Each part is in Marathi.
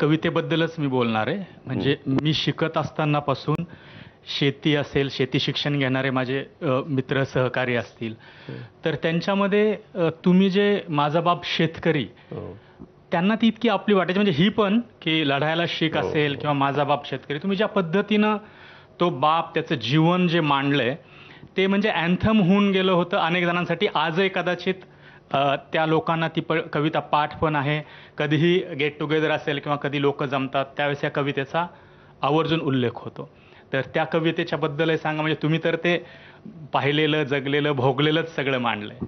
कवितेबद्दलच मी बोलणार आहे. म्हणजे मी शिकत असतानापासून शेती असेल, शेती शिक्षण घेणारे माझे मित्र सहकारी असतील, तर त्यांच्यामध्ये तुम्ही जे माझा बाप शेतकरी, त्यांना ती इतकी आपली वाटायची. म्हणजे ही पण की लढायला शिक असेल किंवा माझा बाप शेतकरी, तुम्ही ज्या पद्धतीनं तो बाप त्याचं जीवन जे मांडलंय ते म्हणजे अँथम होऊन गेलं होतं अनेक जणांसाठी. आजही कदाचित त्या लोकांना ती कविता पाठ पण आहे. कधीही गेट टुगेदर असेल किंवा कधी लोक जमतात त्यावेळेस या कवितेचा आवर्जून उल्लेख होतो. तर त्या कवितेच्या बद्दलही सांगा. म्हणजे तुम्ही तर ते पाहिलेलं, जगलेलं, भोगलेलंच सगळं मांडलंय.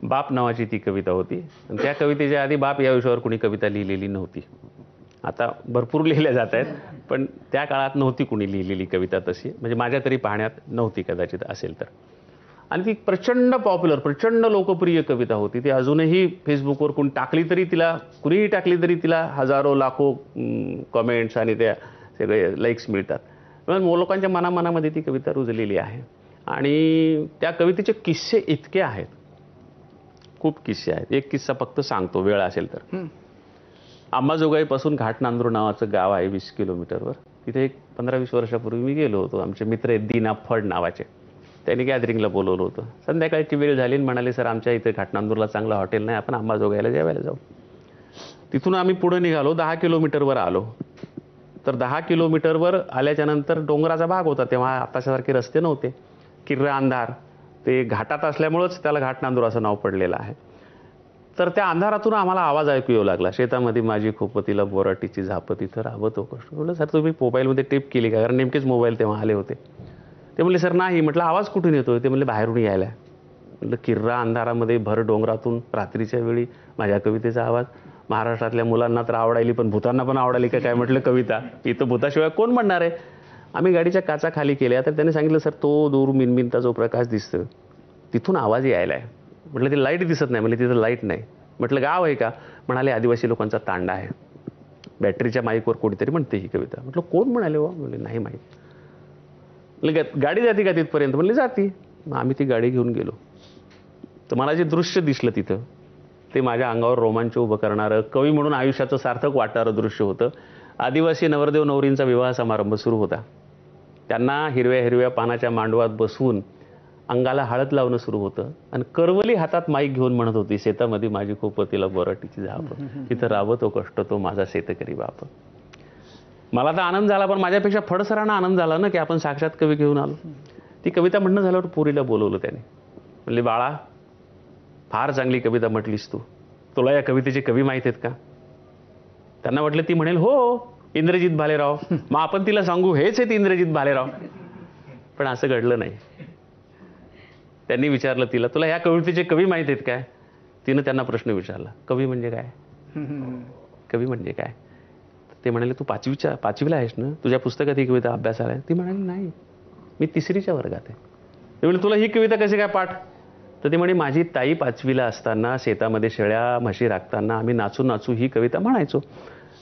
बाप नावाची ती कविता होती. त्या कवितेच्या आधी बाप या विषयावर कोणी कविता लिहिलेली नव्हती. आता भरपूर लिहिल्या जात आहेत, पण त्या काळात नव्हती कोणी लिहिलेली कविता तशी. म्हणजे माझ्या तरी पाहण्यात नव्हती, कदाचित असेल तर. आणि ती प्रचंड पॉप्युलर, प्रचंड लोकप्रिय कविता होती. ती अजूनही फेसबुकवर कोणी टाकली तरी तिला, कुणीही टाकली तरी तिला हजारो लाखो कमेंट्स आणि त्या सगळे लाईक्स मिळतात. म्हणून लोकांच्या मनामध्ये ती कविता रुजलेली आहे. आणि त्या कवितेचे किस्से इतके आहेत, खूप किस्से आहेत. एक किस्सा फक्त सांगतो, वेळ असेल तर. अंबाजोगाईपासून घाटनांदूर नावाचं गाव आहे 20 किलोमीटरवर. तिथे एक 15-20 वर्षापूर्वी मी गेलो होतो. आमचे मित्र आहेत दीना फड नावाचे, त्यांनी गॅदरिंगला बोलवलं होतं. संध्याकाळची वेळ झाली आणि म्हणाले, सर आमच्या इथे घाटनांदूरला चांगलं हॉटेल नाही, आपण अंबाजोगाईला जेवायला जाऊ. तिथून आम्ही पुढे निघालो. 10 किलोमीटरवर आलो. तर 10 किलोमीटरवर आल्याच्या नंतर डोंगराचा भाग होता. तेव्हा आतासारखे रस्ते नव्हते, किर्रा अंधार. ते घाटात असल्यामुळंच त्याला घाटनांदूर असं नाव पडलेलं आहे. तर त्या अंधारातून आम्हाला आवाज ऐकू येऊ लागला. शेतामध्ये माझी खोपतीला बोराटीची झापं, तिथं राबतो कष्ट. म्हटलं सर तुम्ही मोबाईलमध्ये टेप केली का? कारण नेमकेच मोबाईल तेव्हा आले होते. ते म्हणले सर नाही. म्हटलं आवाज कुठून येतोय? ते म्हणले बाहेरून यायला. म्हटलं किर्रा अंधारामध्ये भर डोंगरातून रात्रीच्या वेळी माझ्या कवितेचा आवाज. महाराष्ट्रातल्या मुलांना तर आवडायली, पण भूतांना पण आवडायली का काय? म्हटलं कविता इथं भूताशिवाय कोण म्हणणार आहे? आम्ही गाडीच्या काचा खाली केल्या. तर त्यांनी सांगितलं सर तो दूर मिनमिनता जो प्रकाश दिसतो तिथून आवाज यायला आहे. म्हटलं ती लाईट दिसत नाही. म्हणजे तिथं लाईट नाही. म्हटलं गाव आहे का? म्हणाले आदिवासी लोकांचा तांडा आहे. बॅटरीच्या माईकवर कोणीतरी म्हणते ही कविता. म्हटलं कोण म्हणाले वा? म्हणजे नाही माहीत. म्हटलं गाडी जाते का तिथपर्यंत? म्हणले जाती. मग आम्ही ती गाडी घेऊन गेलो. तर मला जे दृश्य दिसलं तिथं, ते माझ्या अंगावर रोमांच उभं करणारं, कवी म्हणून आयुष्याचं सार्थक वाटणारं दृश्य होतं. आदिवासी नवरदेव नवरींचा विवाह समारंभ सुरू होता. त्यांना हिरव्या हिरव्या पानाच्या मांडवात बसवून अंगाला हळद लावणं सुरू होतं. आणि करवली हातात माईक घेऊन म्हणत होती, शेतामध्ये माझी खोपतीला बोराटीची झाप, तिथं राबतो कष्ट तो माझा शेतकरी बाप. मला तर आनंद झाला, पण माझ्यापेक्षा फडसरांना आनंद झाला ना की आपण साक्षात कवी घेऊन आलो. ती कविता म्हणणं झाल्यावर पुरीला बोलवलं त्याने. म्हणले बाळा फार चांगली कविता म्हटलीस तू, तुला या कवितेचे कवी माहीत आहेत का? त्यांना वाटलं ती म्हणेल हो इंद्रजित भालेराव. मग आपण तिला सांगू हेच आहेत इंद्रजित भालेराव. पण असं घडलं नाही. त्यांनी विचारलं तिला, तुला या कवितेचे कवी माहीत आहेत काय? तिनं त्यांना प्रश्न विचारला, कवी म्हणजे काय? कवी म्हणजे काय? ते म्हणाले तू 5वीला आहेस ना, तुझ्या पुस्तकात ही कविता अभ्यासाला आहे? ती म्हणाली नाही, मी 3रीच्या वर्गात आहे. ते म्हणजे तुला ही कविता कशी काय पाठ? तर ती म्हणे माझी ताई 5वीला असताना शेतामध्ये शेळ्या म्हशी राखताना आम्ही नाचू नाचू ही कविता म्हणायचो.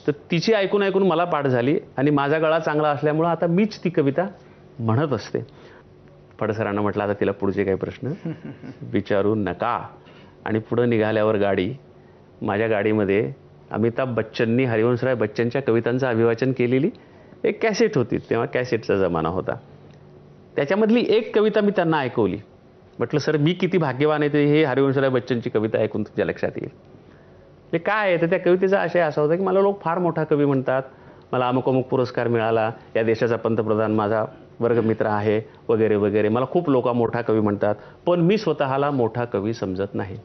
तर तिची ऐकून ऐकून मला पाठ झाली आणि माझा गळा चांगला असल्यामुळं आता मीच ती कविता म्हणत असते. फडसरांना म्हटलं आता तिला पुढचे काही प्रश्न विचारू नका. आणि पुढं निघाल्यावर गाडी, माझ्या गाडीमध्ये अमिताभ बच्चननी हरिवंशराय बच्चनच्या कवितांचं अभिवाचन केलेली एक कॅसेट होती. तेव्हा कॅसेटचा जमाना होता. त्याच्यामधली एक कविता मी त्यांना ऐकवली. म्हटलं सर मी किती भाग्यवान आहे ते हे हरिवंशराय बच्चनची कविता ऐकून तुमच्या लक्षात येईल. ते काय आहे तर त्या कवितेचा आशय असा होता की मला लोक फार मोठा कवी म्हणतात, मला अमुक अमुक पुरस्कार मिळाला, या देशाचा पंतप्रधान माझा वर्गमित्र आहे वगैरे वगैरे. मला खूप लोक मोठा कवी म्हणतात, पण मी स्वतःला मोठा कवी समजत नाही.